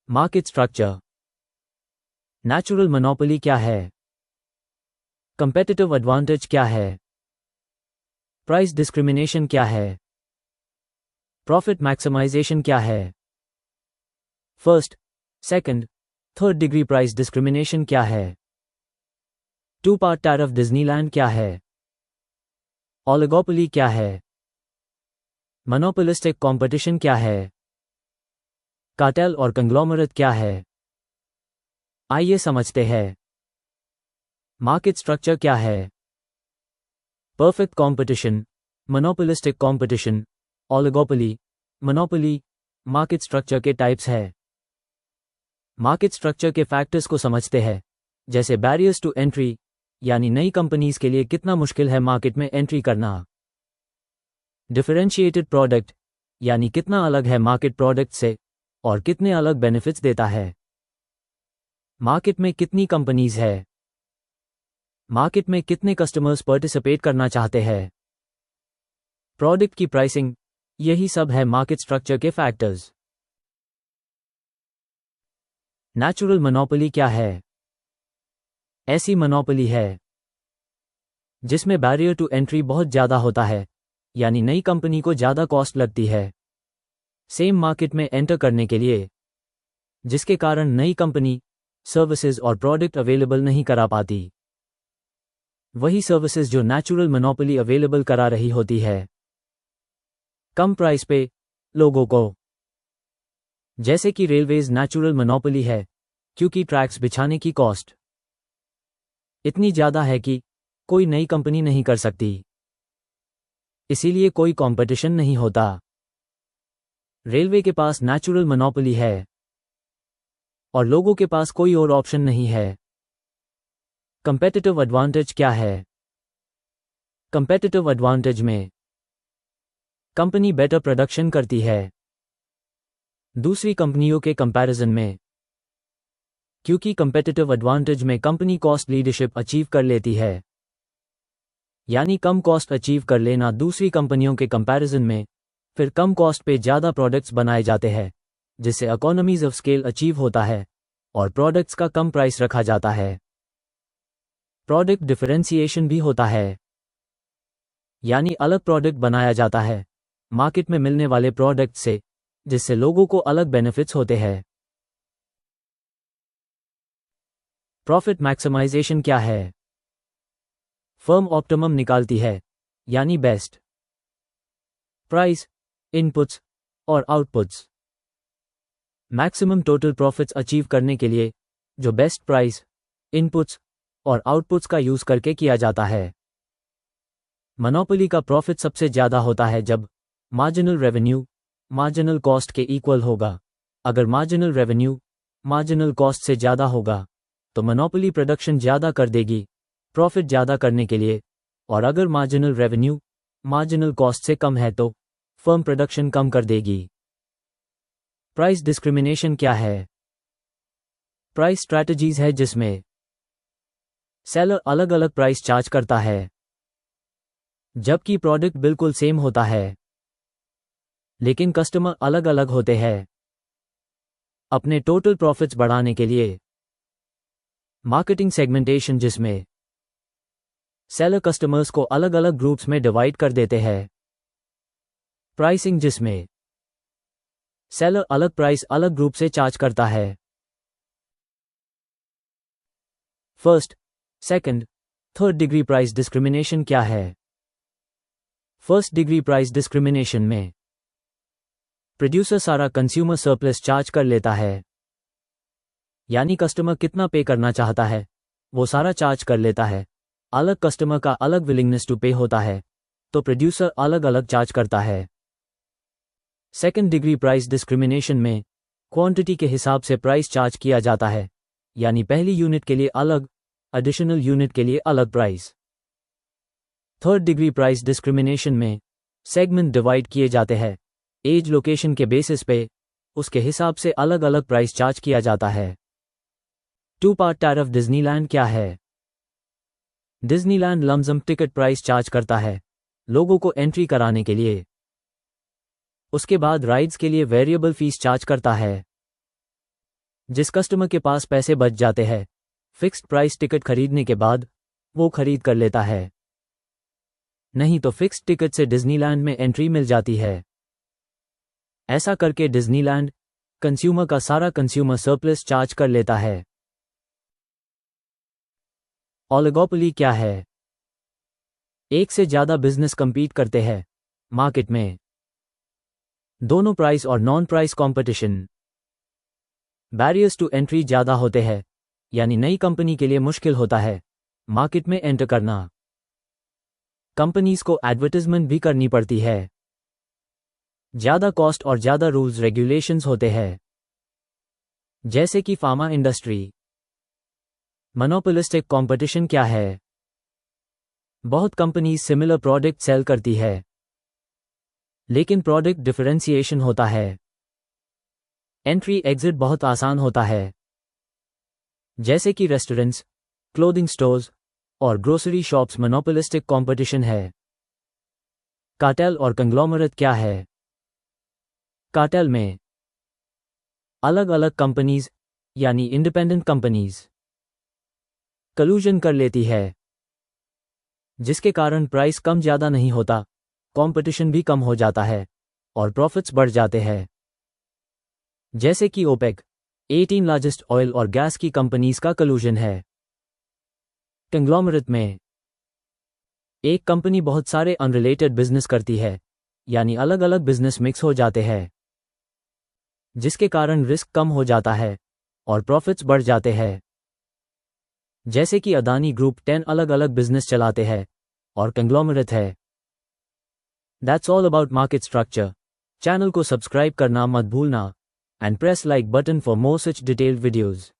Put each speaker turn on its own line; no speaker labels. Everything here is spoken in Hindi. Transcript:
Market structure. नेचुरल मोनोपोली क्या है? कंपेटिटिव एडवांटेज क्या है? प्राइस डिस्क्रिमिनेशन क्या है? प्रॉफिट मैक्सिमाइजेशन क्या है? First, second, third degree price discrimination क्या है? टू पार्ट टैरिफ डिज्नीलैंड क्या है? ओलिगोपोली क्या है? मोनोपोलिस्टिक कंपटीशन क्या है? कार्टेल और कंग्लोमरेट क्या है? आइए समझते हैं। मार्केट स्ट्रक्चर क्या है? Perfect competition, monopolistic competition, oligopoly, monopoly. Market structure के टाइप्स है। मार्केट स्ट्रक्चर के फैक्टर्स को समझते हैं, जैसे बैरियर्स टू एंट्री, यानी नई कंपनीज के लिए कितना मुश्किल है मार्केट में एंट्री करना। डिफरेंशिएटेड प्रोडक्ट, यानी कितना अलग है मार्केट प्रोडक्ट से और कितने अलग बेनिफिट्स देता है। मार्केट में कितनी कंपनीज है? मार्केट में कितने कस्टमर्स पार्टिसिपेट करना चाहते हैं। प्रोडक्ट की प्राइसिंग, यही सब है मार्केट स्ट्रक्चर के फैक्टर्स। नेचुरल मोनोपोली क्या है? ऐसी मोनोपोली है जिसमें बैरियर टू एंट्री बहुत ज्यादा होता है, यानी नई कंपनी को ज्यादा कॉस्ट लगती है सेम मार्केट में एंटर करने के लिए, जिसके कारण नई कंपनी सर्विसेज और प्रोडक्ट अवेलेबल नहीं करा पाती। वही सर्विसेज जो नेचुरल मोनोपोली अवेलेबल करा रही होती है कम प्राइस पे लोगों को। जैसे कि रेलवेज नेचुरल मोनोपोली है, क्योंकि ट्रैक्स बिछाने की कॉस्ट इतनी ज्यादा है कि कोई नई कंपनी नहीं कर सकती, इसीलिए कोई कंपटीशन नहीं होता। रेलवे के पास नेचुरल मोनोपोली है और लोगों के पास कोई और ऑप्शन नहीं है। कंपेटिटिव एडवांटेज क्या है? कंपेटिटिव एडवांटेज में कंपनी बेटर प्रोडक्शन करती है दूसरी कंपनियों के कंपैरिजन में, क्योंकि कंपेटिटिव एडवांटेज में कंपनी कॉस्ट लीडरशिप अचीव कर लेती है, यानी कम कॉस्ट अचीव कर लेना दूसरी कंपनियों के कंपैरिजन में, फिर कम कॉस्ट पे ज़्यादा प्रोडक्ट्स बनाए जाते हैं, जिससे इकोनॉमीज ऑफ स्केल अचीव होता है और प्रोडक्ट्स का कम प्राइस रखा जाता है। प्रोडक्ट डिफरेंशिएशन भी होता है, यानी अलग प्रोडक्ट बनाया जाता है मार्केट में मिलने वाले प्रोडक्ट से, जिससे लोगों को अलग बेनिफिट्स होते हैं। प्रॉफिट मैक्सिमाइजेशन क्या है? फर्म ऑप्टिमम निकालती है, यानी बेस्ट प्राइस, इनपुट्स और outputs, maximum total profits achieve करने के लिए जो बेस्ट प्राइस, इनपुट्स और आउटपुट्स का यूज करके किया जाता है। मोनोपोली का प्रॉफिट सबसे ज्यादा होता है जब मार्जिनल रेवेन्यू मार्जिनल कॉस्ट के इक्वल होगा। अगर मार्जिनल रेवेन्यू मार्जिनल कॉस्ट से ज्यादा होगा तो मोनोपोली प्रोडक्शन ज्यादा कर देगी प्रॉफिट ज्यादा करने के लिए, और अगर मार्जिनल रेवेन्यू मार्जिनल कॉस्ट से कम है तो फर्म प्रोडक्शन कम कर देगी। प्राइस डिस्क्रिमिनेशन क्या है? प्राइस स्ट्रैटेजीज है जिसमें सेलर अलग अलग प्राइस चार्ज करता है जबकि प्रोडक्ट बिल्कुल सेम होता है, लेकिन कस्टमर अलग अलग होते हैं। अपने टोटल प्रॉफिट्स बढ़ाने के लिए मार्केटिंग सेगमेंटेशन, जिसमें सेलर कस्टमर्स को अलग अलग ग्रुप्स में डिवाइड कर देते हैं। प्राइसिंग, जिसमें सेलर अलग प्राइस अलग ग्रुप से चार्ज करता है। First, second, third degree price discrimination क्या है? फर्स्ट डिग्री प्राइस डिस्क्रिमिनेशन में प्रोड्यूसर सारा कंज्यूमर सरप्लस चार्ज कर लेता है, यानी कस्टमर कितना पे करना चाहता है वो सारा चार्ज कर लेता है। अलग कस्टमर का अलग विलिंगनेस टू पे होता है, तो प्रोड्यूसर अलग अलग चार्ज करता है। सेकंड डिग्री प्राइस डिस्क्रिमिनेशन में क्वांटिटी के हिसाब से प्राइस चार्ज किया जाता है, यानी पहली यूनिट के लिए अलग, एडिशनल यूनिट के लिए अलग price. Third degree price discrimination में सेगमेंट डिवाइड किए जाते हैं एज लोकेशन के बेसिस पे, उसके हिसाब से अलग अलग प्राइस चार्ज किया जाता है। टू पार्ट टैरिफ डिज्नीलैंड क्या है? Disneyland lump sum ticket price charge करता है लोगों को एंट्री कराने के लिए, उसके बाद राइड्स के लिए वेरिएबल फीस चार्ज करता है। जिस कस्टमर के पास पैसे बच जाते हैं फिक्स्ड प्राइस टिकट खरीदने के बाद वो खरीद कर लेता है, नहीं तो फिक्स्ड टिकट से डिज्नीलैंड में एंट्री मिल जाती है। ऐसा करके डिज्नीलैंड कंज्यूमर का सारा कंज्यूमर सरप्लस चार्ज कर लेता है। ओलिगोपोली क्या है? एक से ज्यादा बिजनेस कंपीट करते हैं मार्केट में, दोनों प्राइस और non price competition. Barriers to entry ज्यादा होते हैं, यानी नई कंपनी के लिए मुश्किल होता है मार्केट में एंटर करना। कंपनीज को एडवर्टाइजमेंट भी करनी पड़ती है, ज्यादा कॉस्ट और ज्यादा रूल्स रेगुलेशंस होते हैं, जैसे कि फार्मा इंडस्ट्री। मोनोपोलिस्टिक कंपटीशन क्या है? बहुत कंपनीज सिमिलर प्रोडक्ट सेल करती है, लेकिन प्रोडक्ट डिफरेंशिएशन होता है। एंट्री एग्जिट बहुत आसान होता है, जैसे कि रेस्टोरेंट्स, क्लोथिंग स्टोर्स और ग्रोसरी शॉप्स। मोनोपोलिस्टिक कंपटीशन है। कार्टेल और कंग्लोमरेट क्या है? कार्टेल में अलग अलग कंपनीज यानी इंडिपेंडेंट कंपनीज कलूजन कर लेती है, जिसके कारण प्राइस कम ज्यादा नहीं होता, कंपटीशन भी कम हो जाता है और प्रॉफिट्स बढ़ जाते हैं। जैसे कि ओपेक 18 लार्जेस्ट ऑयल और गैस की कंपनीज का कलूजन है। कंग्लोमरेट में एक कंपनी बहुत सारे अनरिलेटेड बिजनेस करती है, यानी अलग अलग बिजनेस मिक्स हो जाते हैं, जिसके कारण रिस्क कम हो जाता है और प्रॉफिट्स बढ़ जाते हैं। जैसे कि अदानी ग्रुप 10 अलग अलग बिजनेस चलाते हैं और कंग्लोमरेट है। That's all about market structure. Channel को सब्सक्राइब करना मत भूलना and press like button for more such detailed videos.